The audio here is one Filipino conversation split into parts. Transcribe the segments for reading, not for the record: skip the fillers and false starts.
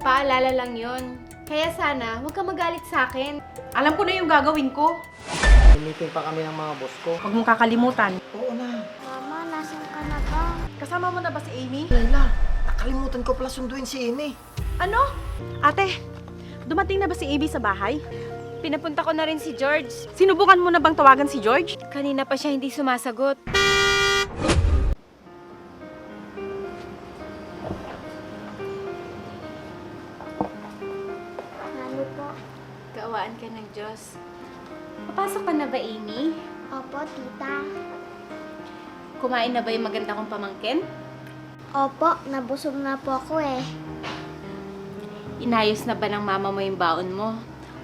Paalala lang yon. Kaya sana, huwag ka magalit sa akin. Alam ko na yung gagawin ko. May meeting pa kami ng mga boss ko. Huwag mong kakalimutan. Oo na. Mama, nasan ka na ba? Kasama mo na ba si Amy? Layla, nakalimutan ko pala sunduin si Amy. Ano? Ate, dumating na ba si Amy sa bahay? Pinapunta ko na rin si George. Sinubukan mo na bang tawagan si George? Kanina pa siya hindi sumasagot. Ano po? Kaawaan ka ng Diyos. Papasok ka na ba, Amy? Opo, tita. Kumain na ba yung maganda kong pamangkin? Opo, nabusog na po ako eh. Inayos na ba ng mama mo yung baon mo?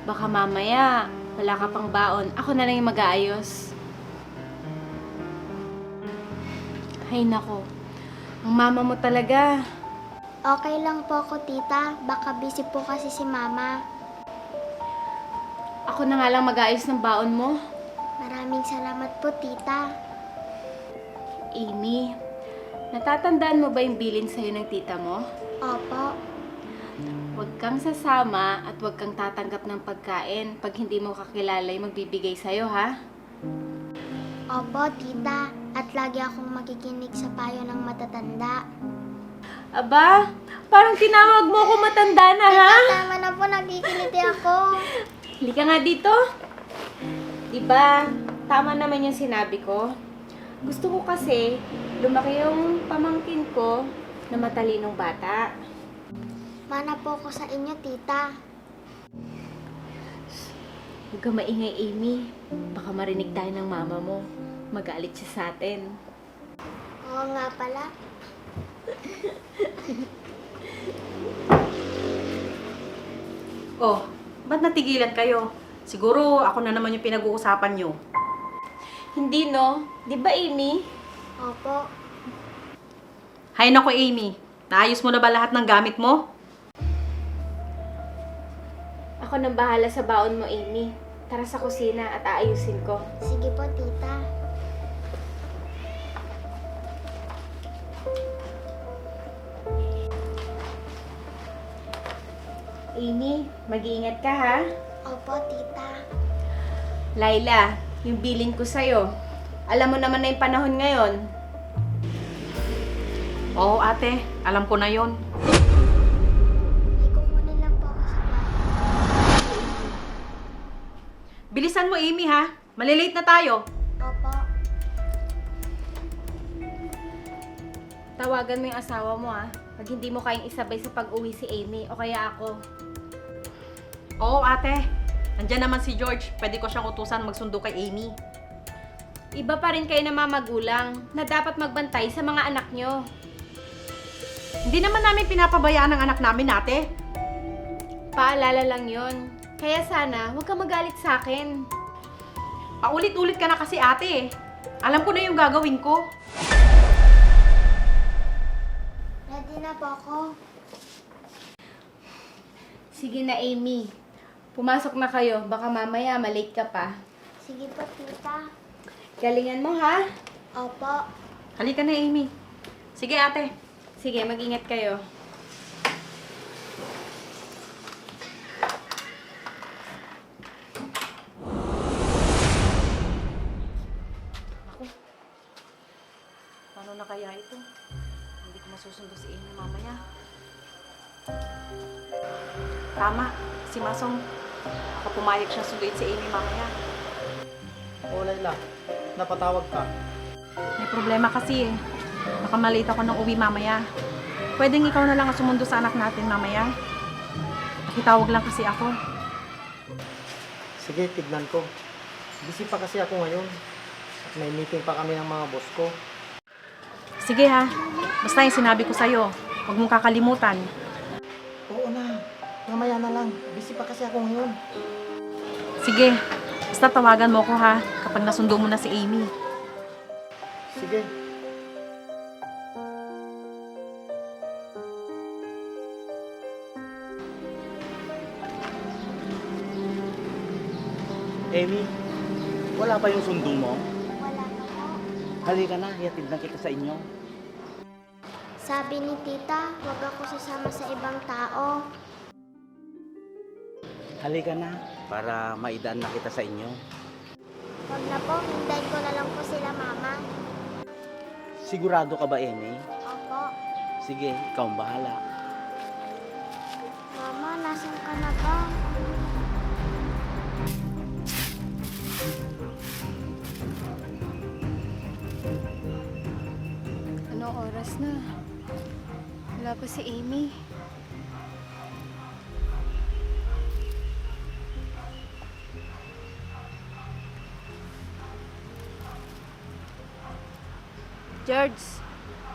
Baka mamaya, wala ka pang baon. Ako na lang yung mag-aayos. Ay nako, ang mama mo talaga. Okay lang po ako, tita. Baka busy po kasi si mama. Ako na nga lang mag-aayos ng baon mo. Maraming salamat po, tita. Amy, natatandaan mo ba yung bilin sa'yo ng tita mo? Opo. Huwag kang sasama at huwag kang tatanggap ng pagkain pag hindi mo kakilala yung magbibigay sa'yo, ha? Opo, tita. At lagi akong makikinig sa payo ng matatanda. Aba, parang tinawag mo ako matanda na, ha? Tama na po, nagkikiliti ako. Halika nga dito. Diba, tama naman yung sinabi ko. Gusto ko kasi, lumaki yung pamangkin ko na matalinong bata. Mana po ako sa inyo, tita. Huwag ka maingay, Amy. Baka marinig tayo ng mama mo. Magalit siya sa atin. Oo nga pala. Oh, ba't natigilan kayo? Siguro ako na naman yung pinag-uusapan nyo. Hindi, no? Di ba, Amy? Opo. Hay nako, Amy. Naayos mo na ba lahat ng gamit mo? Ako nang bahala sa baon mo, Amy. Tara sa kusina at aayusin ko. Sige po, tita. Amy, mag-iingat ka, ha? Opo, tita. Laila, yung bilin ko sa'yo. Alam mo naman na yung panahon ngayon. Oo, ate. Alam ko na yon. May kukunin lang po ako sa bahay. Bilisan mo, Amy, ha? Malilate na tayo. Opo. Tawagan mo yung asawa mo, ha? Pag hindi mo kayang isabay sa pag-uwi si Amy o kaya ako. Oo, ate. Nandiyan naman si George. Pwede ko siyang utusan magsundo kay Amy. Iba pa rin kayo na mga magulang na dapat magbantay sa mga anak nyo. Hindi naman namin pinapabayaan ang anak namin, ate. Paalala lang yon. Kaya sana, huwag ka magalit sa akin. Paulit-ulit ka na kasi, ate. Alam ko na yung gagawin ko. Ready na po ako. Sige na, Amy. Pumasok na kayo. Baka mamaya malate ka pa. Sige po, tita. Galingan mo, ha? Opo. Halika na, Amy. Sige, ate. Sige, mag-ingat kayo. Paano na kaya ito? Hindi ko masusundo si Amy mamaya. Tama. Si Masong, baka pumayag siya sunduin si Amy mamaya. Oo, Layla. Napatawag ka. May problema kasi eh. Baka malate ako ng uwi mamaya. Pwedeng ikaw na lang ang sumundo sa anak natin mamaya. Pakitawag lang kasi ako. Sige, tignan ko. Busy pa kasi ako ngayon. At may meeting pa kami ng mga boss ko. Sige ha. Basta yung sinabi ko sa'yo. Huwag mong kakalimutan. Oo na. Mamaya na lang. Busy pa kasi ako ngayon. Sige. Basta tawagan mo ko ha. Kapag nasundo mo na si Amy. Sige. Amy, wala pa yung sundo mo? Wala pa po. Halika na, hihatid na kita sa inyo. Sabi ni tita, huwag ako sasama sa ibang tao. Halika na para maidaan na kita sa inyo. Huwag na po, hintayin ko na lang po sila, Mama. Sigurado ka ba, Amy? Opo. Sige, ikaw ang bahala. Mama, nasan ka na ba? Anong oras na? Wala pa si Amy. George,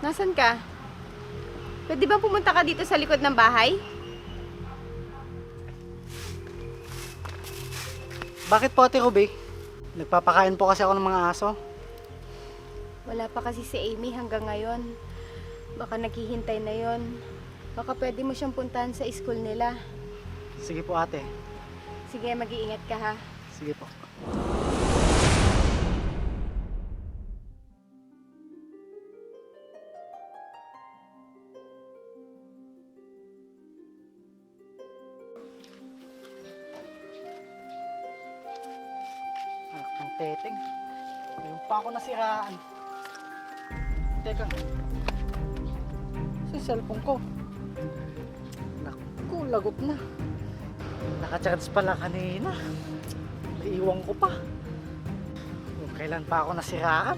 nasan ka? Pwede bang pumunta ka dito sa likod ng bahay? Bakit po, Ate Ruby? Nagpapakain po kasi ako ng mga aso. Wala pa kasi si Amy hanggang ngayon. Baka naghihintay na yon. Baka pwede mo siyang puntahan sa school nila. Sige po, ate. Sige, mag-iingat ka ha. Sige po. Anak ng teteng. Ngayon pa ako nasiraan. Teka. Sa cellphone ko. Naku, lagot na. Naka-charge pala kanina. Naiiwan ko pa. Kung kailan pa ako nasiraan.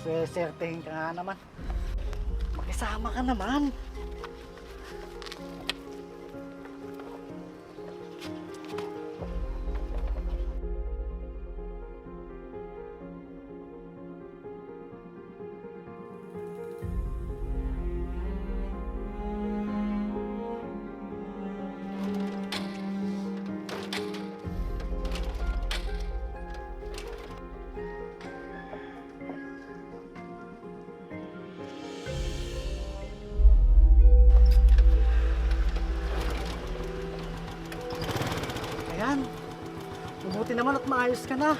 Swertehin ka nga naman. Makisama ka naman. Ayan. Mabuti naman at maayos ka na.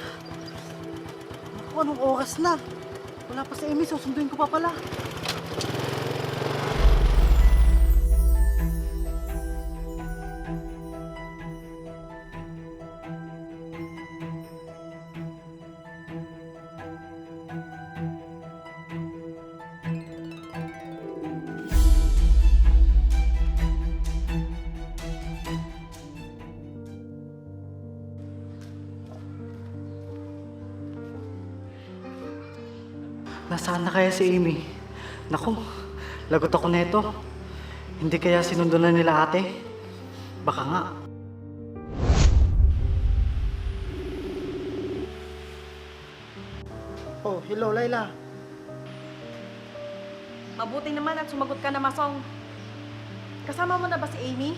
Naku, anong oras na? Wala pa si Amy, susunduin ko pa pala. Nasaan na kaya si Amy? Naku, lagot ako neto. Hindi kaya sinundo na nila ate? Baka nga. Oh, hello Layla. Mabuti naman at sumagot ka na, Masong. Kasama mo na ba si Amy?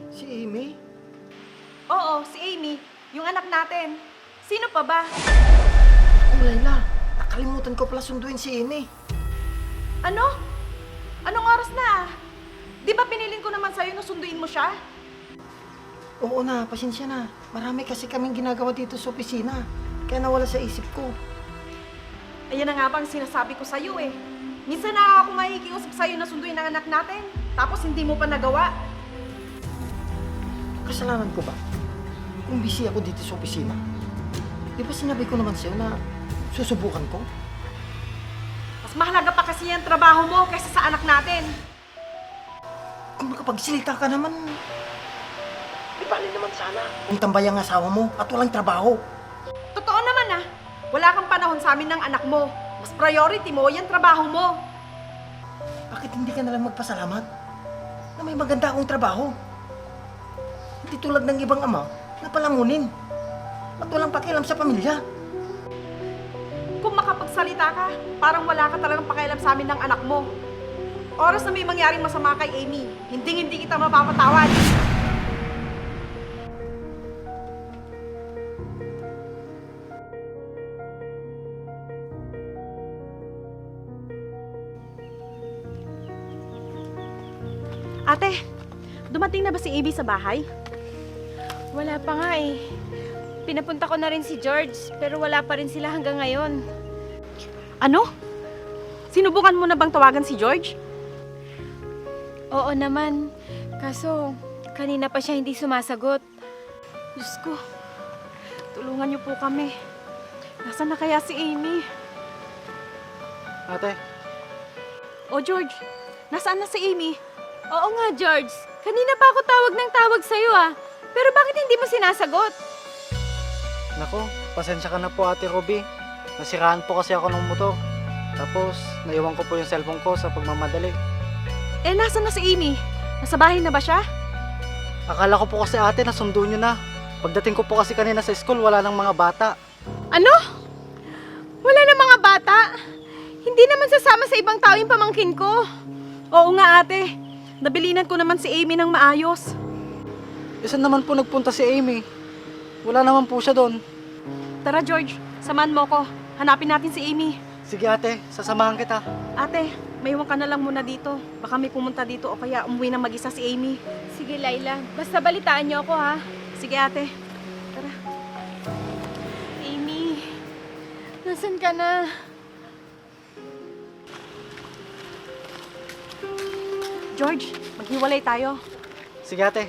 Si Amy? Oo, si Amy. Yung anak natin. Sino pa ba? Oh, Layla. Nakalimutan ko pala sunduin si Amy. Ano? Anong oras na? Di ba pinilin ko naman sa'yo na sunduin mo siya? Oo na, pasensya na. Marami kasi kaming ginagawa dito sa opisina. Kaya nawala sa isip ko. Ayan na nga bang sinasabi ko sa'yo eh. Minsan na ako makikiusap sa'yo na sunduin ang anak natin. Tapos hindi mo pa nagawa. Kasalanan ko ba? Kung busy ako dito sa opisina. Di ba sinabi ko naman sa'yo na susubukan ko? Mas mahalaga pa kasi yung trabaho mo kaysa sa anak natin. Kung makapagsilita ka naman, di bali naman sana. Kung tambay ang asawa mo at walang trabaho. Totoo naman ah. Wala kang panahon sa amin ng anak mo. Mas priority mo yung trabaho mo. Bakit hindi ka nalang magpasalamat na may maganda akong trabaho? Hindi tulad ng ibang ama na palamunin at walang pakialam sa pamilya. Kung makapagsalita ka, parang wala ka talagang pakialam sa amin ng anak mo. Oras na may mangyaring masama kay Amy, hindi kita mapapatawad. Ate, dumating na ba si Amy sa bahay? Wala pa nga eh. Pinapunta ko na rin si George, pero wala pa rin sila hanggang ngayon. Ano? Sinubukan mo na bang tawagan si George? Oo naman. Kaso, kanina pa siya hindi sumasagot. Diyos ko, tulungan niyo po kami. Nasaan na kaya si Amy? Ate, O George, nasaan na si Amy? Oo nga, George. Kanina pa ako tawag ng tawag sa'yo ah. Pero bakit hindi mo sinasagot? nako, pasensya ka na po Ate Ruby. Nasiraan po kasi ako ng motor. Tapos, naiwan ko po yung cellphone ko sa pagmamadali. Eh, nasaan na si Amy? Nasa bahay na ba siya? Akala ko po kasi ate, nasundo nyo na. Pagdating ko po kasi kanina sa school, wala nang mga bata. Ano? Wala na mga bata? Hindi naman sasama sa ibang tao yung pamangkin ko. Oo nga ate, nabilinan ko naman si Amy ng maayos. Saan naman po nagpunta si Amy? Wala naman po siya doon. Tara George, samahan mo ko. Hanapin natin si Amy. Sige ate, sasamahan kita. Ate, maiwan ka na lang muna dito. Baka may pumunta dito o kaya umuwi na mag-isa si Amy. Sige, Laila. Basta balitaan niyo ako ha. Sige ate. Tara. Amy, nasan ka na? George, maghiwalay tayo. Sige ate.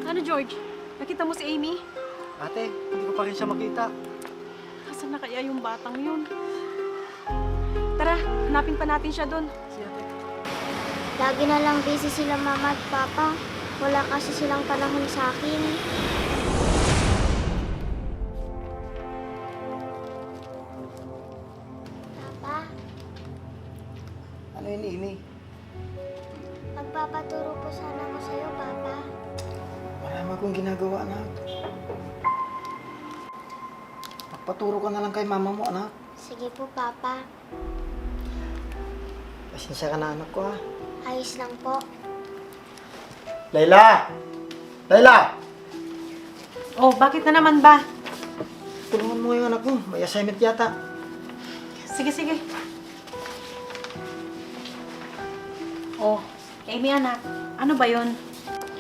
Ano George, nakita mo si Amy? Ate, hindi ko pa rin siya makita. Nasaan na kaya yung batang yun? Tara, hanapin pa natin siya doon. Sige ate. Lagi na lang busy sila mama at papa. Wala kasi silang panahon sa akin. Papa, Ano yun, Amy? magpapaturo po sana ako sa'yo, Papa. Marami akong ginagawa, anak. Magpaturo ka na lang kay mama mo, anak. Sige po, Papa. Pasensya ka na, anak ko, ha. Ayos lang po. Layla! Layla! Oh, bakit na naman ba? Tulungan mo yung anak mo. May assignment yata. Sige, sige. Oh, Amy anak, ano ba yon?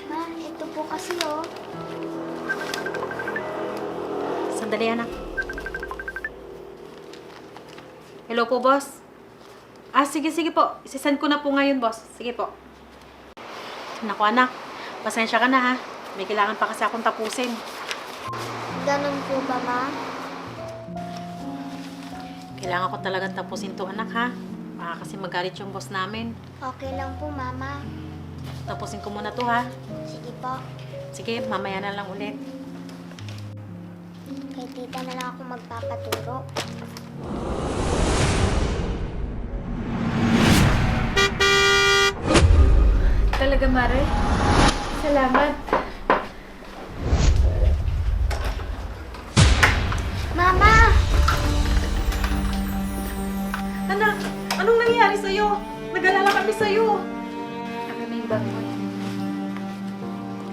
Ma, ito po kasi oh. Sandali anak. Hello po, boss. Sige, sige po. Isisend ko na po ngayon, boss. Sige po. Naku anak, pasensya ka na ha. May kailangan pa kasi akong tapusin. Ganun po ba, Ma? Kailangan ko talagang tapusin to anak ha. Baka kasi magalit yung boss namin. Okay lang po, Mama. Tapusin ko muna to ha. Sige po. Sige, mamaya na lang ulit. Kay tita na lang ako magpapaturo. Talaga, Mare? Salamat. Mama! Anak, anong nangyari sa'yo? Nag-alala kami sa'yo. Ano na yung bag mo?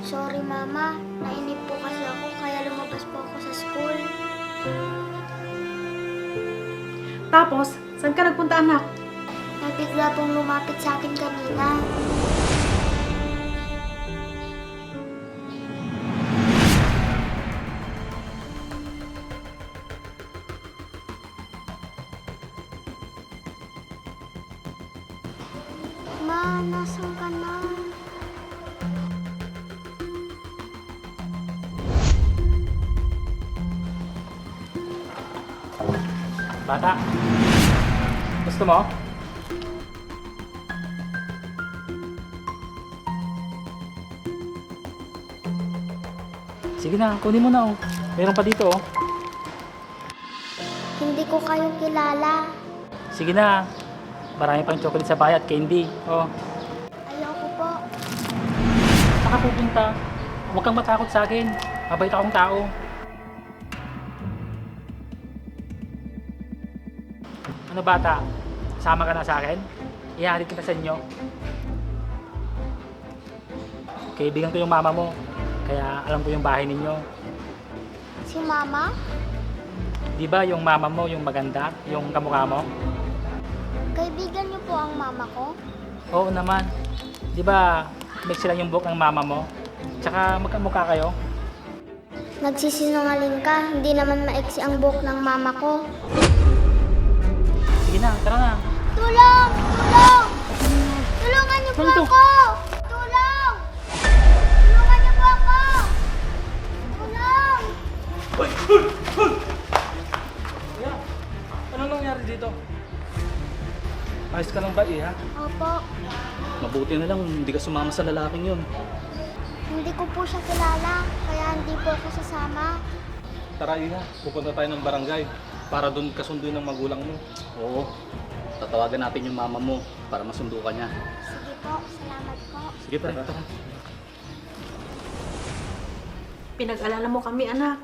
Sorry, Mama. Nainip po kasi ako kaya lumabas po ako sa school. Tapos, saan ka nagpunta anak? May bigla pong lumapit sa akin kanina. Ma, nasan ka na? Bata, gusto mo? Sige na, kunin mo na oh. Meron pa dito oh. Hindi ko kayo kilala. Sige na, marami pang chocolate sa bahay at candy. Oh, Ayoko po. saka pupunta. Huwag kang matakot sa akin. Mabait akong tao. Ano bata? Sama ka na sa akin? Ihahatid kita sa inyo. Kaibigan ko yung mama mo. Kaya alam ko yung bahay ninyo. Si Mama? Di ba yung mama mo, yung maganda, yung kamukha mo? Kaibigan niyo po ang mama ko? Oo naman. Di ba mix lang yung buhok ng mama mo? Tsaka magkamukha kayo. Nagsisinungaling ka, hindi naman maiksi ang buhok ng mama ko. Sige na, tara na. Tulong! Tulong! Tulungan niyo po Ano to? ako! Tulong! Tulungan niyo po ako! Tulong! Anong nangyari dito? Ayos ka lang ba, Iha? Opo, Mabuti na lang, hindi ka sumama sa lalaking yun. hindi ko po siya kilala, kaya hindi po ako sasama. Tara, Iha, pupunta tayo ng barangay para doon kasunduin ng magulang mo. Oo. Tatawagan natin yung mama mo para masundo ka niya. Sige po, salamat po. Sige, tara. Pinag-alala mo kami, anak.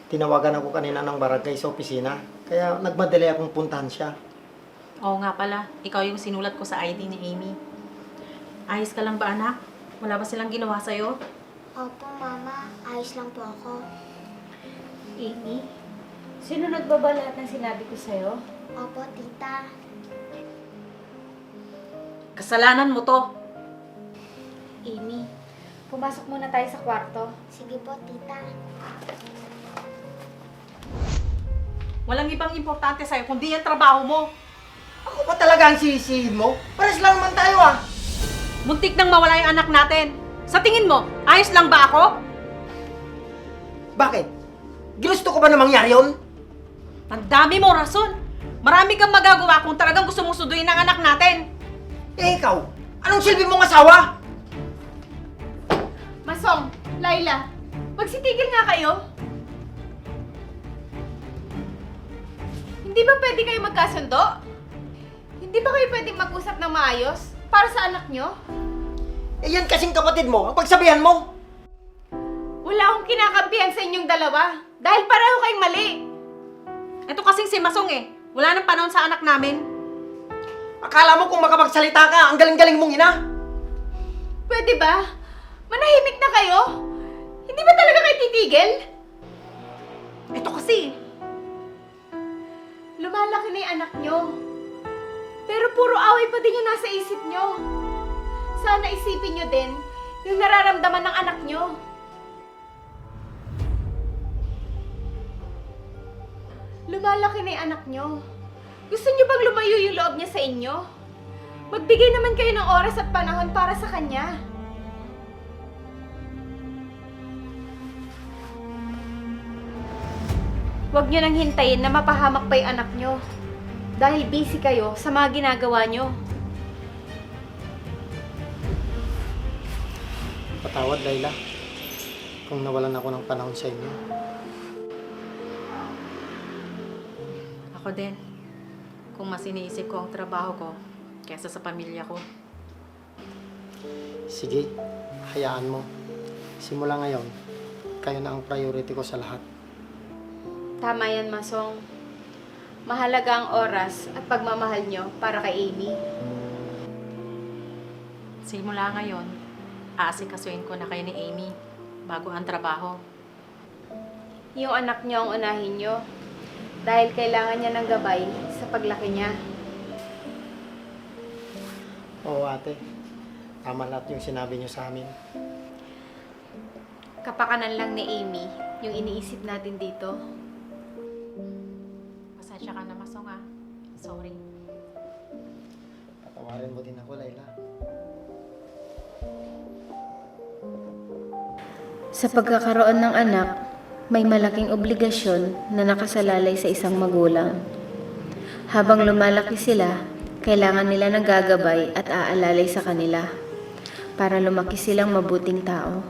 Tinawagan ako kanina ng barangay sa opisina. Kaya nagmadali akong puntahan siya. Oo nga pala, ikaw yung sinulat ko sa ID ni Amy. Ayos ka lang ba, anak? Wala ba silang ginawa sa'yo? Opo, Mama. Ayos lang po ako. Amy, sino nagbaba lahat ng sinabi ko sa'yo? Opo, Tita. Kasalanan mo to. Amy, pumasok muna tayo sa kwarto. Sige po, Tita. Walang ibang importante sa'yo kundi yung trabaho mo. Ako pa talaga ang sisihin mo? Pares lang naman tayo ah! Muntik nang mawala yung anak natin. Sa tingin mo, ayos lang ba ako? Bakit? Ginusto ko ba na mangyari yun? Ang dami mo rason. Marami kang magagawa kung talagang gusto mong suduin ang anak natin. Eh ikaw, anong silbi mong asawa? Masong, Laila, magsitigil nga kayo. Hindi ba pwede kayo magkasundo? Hindi ba kayo pwedeng mag-usap ng maayos para sa anak nyo? Eh yan kasing kapatid mo, ang pagsabihan mo. Wala akong kinakampihan sa inyong dalawa dahil pareho kayong mali. Ito kasing si Masong eh. Wala nang panahon sa anak namin. Akala mo kung makapagsalita ka, ang galing-galing mong ina. Pwede ba? Manahimik na kayo? Hindi ba talaga kayo titigil? Ito kasi. Lumalaki na yung anak nyo. Pero puro away pa din yung nasa isip nyo. Sana isipin nyo din yung nararamdaman ng anak nyo. Lumalaki na yung anak nyo. Gusto nyo bang lumayo yung loob niya sa inyo? Magbigay naman kayo ng oras at panahon para sa kanya. Huwag nyo nang hintayin na mapahamak pa yung anak nyo. Dahil busy kayo sa mga ginagawa nyo. Patawad, Layla. Kung nawalan ako ng panahon sa inyo. Ako din. Kung mas iniisip ko ang trabaho ko kaysa sa pamilya ko. Sige, hayaan mo. Simula ngayon, kayo na ang priority ko sa lahat. Tama yan, Masong. Mahalaga ang oras at pagmamahal nyo para kay Amy. Simula ngayon, aasikasuin ko na kayo ni Amy bago ang trabaho. Yung anak nyo ang unahin nyo. Dahil kailangan niya ng gabay sa paglaki niya. Oo, ate. Tama lahat yung sinabi niyo sa amin. Kapakanan lang ni Amy yung iniisip natin dito. Pasensya ka na, Masong ah. Sorry. Patawarin mo din ako, Layla. Sa pagkakaroon ng anak, may malaking obligasyon na nakasalalay sa isang magulang. Habang lumalaki sila, kailangan nila ng gagabay at aalalay sa kanila para lumaki silang mabuting tao.